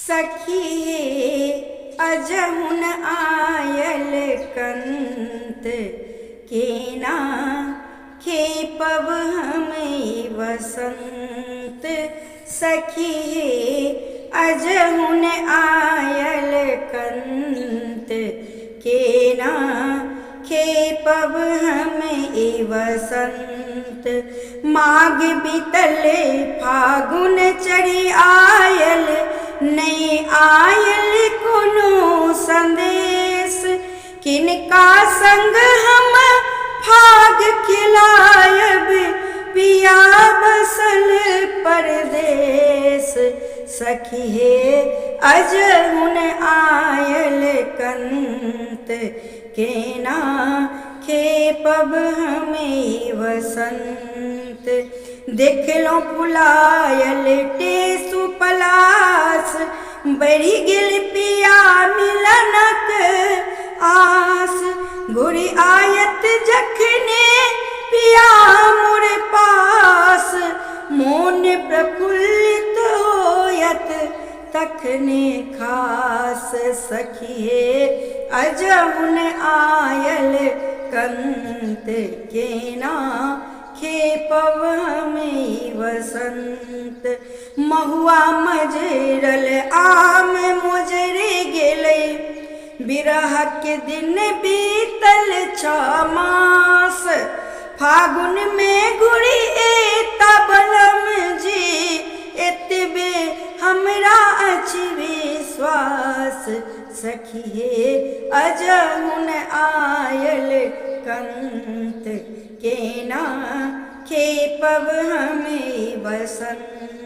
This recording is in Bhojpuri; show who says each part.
Speaker 1: सखी अजहुन आयल कंत केना खेपब हमें वसंत। सखी अजहुन आयल कंत केना खेपब हमें वसंत। माघ बीतल फागुन चढ़ी आयल नहीं आयल कोनो संदेश। किनका संग हम फाग खिलायब पिया बसल परदेश। सखी हे अजहुन आयल कंत केना खेपब हमें वसंत। देखलो फुलायल टेसु पलास बढ़ी गेल पिया मिलनक आस। घुरी आयत जखने पिया मोर पास मोन प्रफुल्लित होयत तखने खास। सखी हे अजहुन आयल कंत केना खेपब हमें वसंत। महुआ मजरल आम मोजरे गेलै बिरह के दिन बीतल 6 मास। फागुन में घुरी एता बलम जी एतबे हमरा अछि विश्वास। सखी हे अजहुन आयल कंत केना खेपब हमें वसंत।